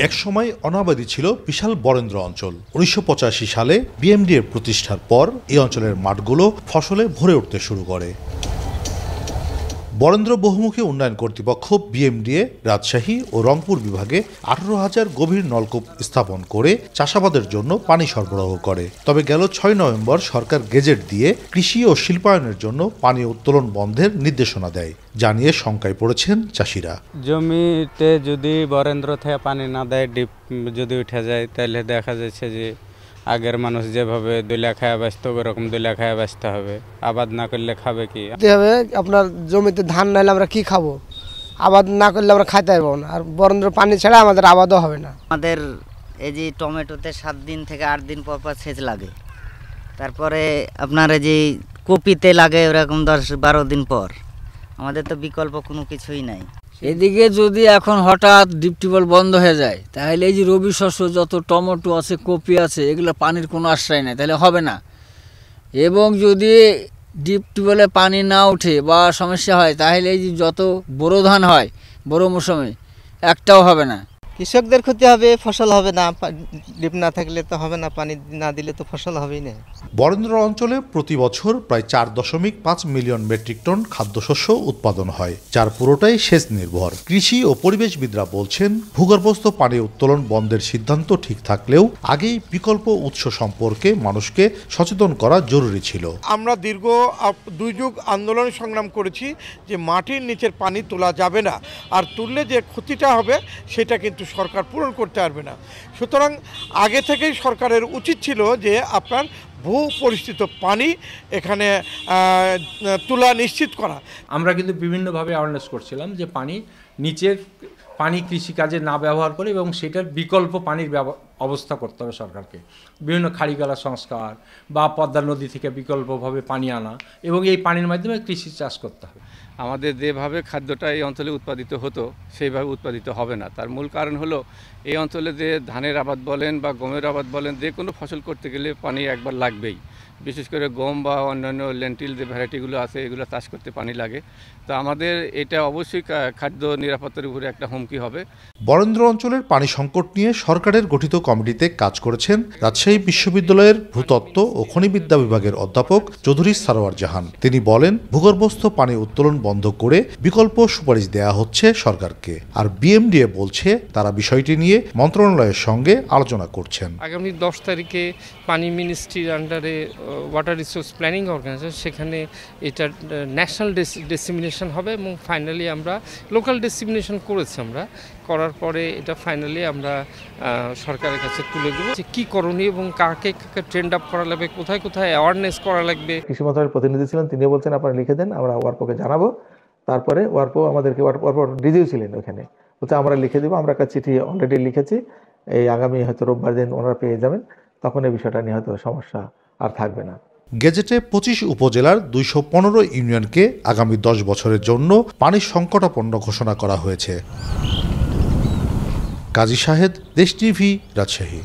একসময় অনাবাদী ছিল বিশাল বরেন্দ্র অঞ্চল। ১৯৮৫ সালে বিএমডি এর প্রতিষ্ঠার পর এই অঞ্চলের মাঠগুলো ফসলে ভরে উঠতে শুরু করে। বরেন্দ্র বহুমুখী উন্নয়ন কর্তৃপক্ষ বিএমডিএ রাজশাহী ও রংপুর বিভাগে ১৮,০০০ গভীর নলকূপ স্থাপন করে চাষাবাদের জন্য পানি সরবরাহ করে। তবে গেল ৬ নভেম্বর সরকার গেজেট দিয়ে কৃষি ও শিল্পায়নের জন্য পানি উত্তোলন বন্ধের নির্দেশনা দেয়, জানিয়ে শঙ্কায় পড়েছেন চাষিরা। জমিতে যদি বরেন্দ্র থেকে পানি না দেয়, ডিপ যদি উঠে যায়, তাহলে দেখা যাচ্ছে যে আগের মানুষ যেভাবে দইলা খায়া ব্যস্ত ওরকম দইলা খায়া ব্যস্ত হবে। আবাদ না করলে খাবে কি? আপনার জমিতে ধান নাইলে আমরা কি খাবো? আবাদ না করলে আমরা খাইতে পারবো না। আর বরেন্দ্র পানি ছাড়া আমাদের আবাদও হবে না। আমাদের এই যে টমেটোতে 7 দিন থেকে 8 দিন পর সেচ লাগে। তারপরে আপনার এই যে কপিতে লাগে ওরকম 10-12 দিন পর। আমাদের তো বিকল্প কোনো কিছুই নাই। এদিকে যদি এখন হঠাৎ ডিপ টিউবওয়েল বন্ধ হয়ে যায়, তাহলে এই যে রবি শস্য যত টমেটো আছে, কপি আছে, এগুলো পানির কোনো আশ্রয় নেই, তাহলে হবে না। এবং যদি ডিপ টিউবওয়েলে পানি না ওঠে বা সমস্যা হয়, তাহলে এই যে যত বোরো ধান হয় বড় মৌসুমে, একটাও হবে না। কৃষকদের ক্ষতি হবে, ফসল হবে না। ডিপ না থাকলে তো হবে না, পানি না দিলে তো ফসল হবেই না। বরেন্দ্র অঞ্চলে প্রতি বছর প্রায় 4.5 মিলিয়ন মেট্রিক টন খাদ্যশস্য উৎপাদন হয়, যার পুরোটাই সেচ নির্ভর। কৃষি ও পরিবেশবিদরা বলছেন, ভূগর্ভস্থ পানি উত্তোলন বন্ধের সিদ্ধান্ত ঠিক থাকলেও আগেই বিকল্প উৎস সম্পর্কে মানুষকে সচেতন করা জরুরি ছিল। আমরা দীর্ঘ 2 যুগ আন্দোলন সংগ্রাম করেছি যে মাটির নিচের পানি তোলা যাবে না, আর তুললে যে ক্ষতিটা হবে সেটা কিন্তু সরকার পূরণ করতে পারবে না। সুতরাং আগে থেকেই সরকারের উচিত ছিল যে আপনার ভূ পরিস্থিত পানি এখানে তোলা নিশ্চিত করা। আমরা কিন্তু বিভিন্নভাবে অ্যাওয়ারনেস করছিলাম যে নিচের পানি কৃষিকাজে না ব্যবহার করে এবং সেটার বিকল্প পানির অবস্থা করতে হবে সরকারকে। বিভিন্ন খাড়িগালা সংস্কার বা পদ্মা নদী থেকে বিকল্পভাবে পানি আনা এবং এই পানির মাধ্যমে কৃষি চাষ করতে হবে। আমাদের যেভাবে খাদ্যটা এই অঞ্চলে উৎপাদিত হতো সেইভাবে উৎপাদিত হবে না। তার মূল কারণ হলো এই অঞ্চলে যে ধানের আবাদ বলেন বা গমের আবাদ বলেন, যে কোনো ফসল করতে গেলে পানি একবার লাগবেই। বিশেষ করে গম বা অন্যান্য লেন্টিল যে ভ্যারাইটিগুলো আছে, এগুলো চাষ করতে পানি লাগে। তো আমাদের এটা অবশ্যই খাদ্য নিরাপত্তার উপরে একটা হুমকি হবে। বরেন্দ্র অঞ্চলের পানি সংকট নিয়ে সরকারের গঠিত কমিটিতে কাজ করেছেন রাজশাহী বিশ্ববিদ্যালয়ের ভূতত্ত্ব ও খনিবিদ্যা বিভাগের অধ্যাপক চৌধুরী সারোয়ার জাহান। তিনি বলেন, ভূগর্ভস্থ পানি উত্তোলন বন্ধ করে বিকল্প সুপারিশ দেয়া হচ্ছে সরকারকে। আর বিএমডিএ বলছে তারা বিষয়টি নিয়ে মন্ত্রণালয়ের সঙ্গে আলোচনা করছেন। আগামী 10 তারিখে পানি মিনিস্ট্রির আন্ডারে ওয়াটার রিসোর্স প্ল্যানিং অর্গানাইজেশন, সেখানে এটা ন্যাশনাল ডিসিমিনেশন হবে এবং ফাইনালি আমরা লোকাল ডিসিমিনেশন করেছি। আমরা করার পরে এটা ফাইনালি আমরা সরকারের কাছে তুলে দেবো যে কী করণীয় এবং কাকে কাকে ট্রেন্ড আপ করা লাগবে, কোথায় কোথায় অ্যাওয়ারনেস করা লাগবে। কৃষি মন্ত্রণালয়ের প্রতিনিধি ছিলেন, তিনিও বলছেন আপনারা লিখে দেন, আমরা ওয়ারপোকে জানাবো। তারপরে ওয়ারপো আমাদেরকে ওয়ারপো ডিজিও ছিলেন ওখানে, বলতে আমরা লিখে দেবো, আমরা একটা চিঠি অলরেডি লিখেছি, এই আগামী হয়তো রোববার দিন ওনারা পেয়ে যাবেন, তখন এই বিষয়টা নিয়ে হয়তো সমস্যা আর থাকবে না। গেজেটে 25 উপজেলার 215 ইউনিয়নকে আগামী 10 বছরের জন্য পানির সংকটাপন্ন ঘোষণা করা হয়েছে। কাজী শাহেদ, দেশ টিভি, রাজশাহী।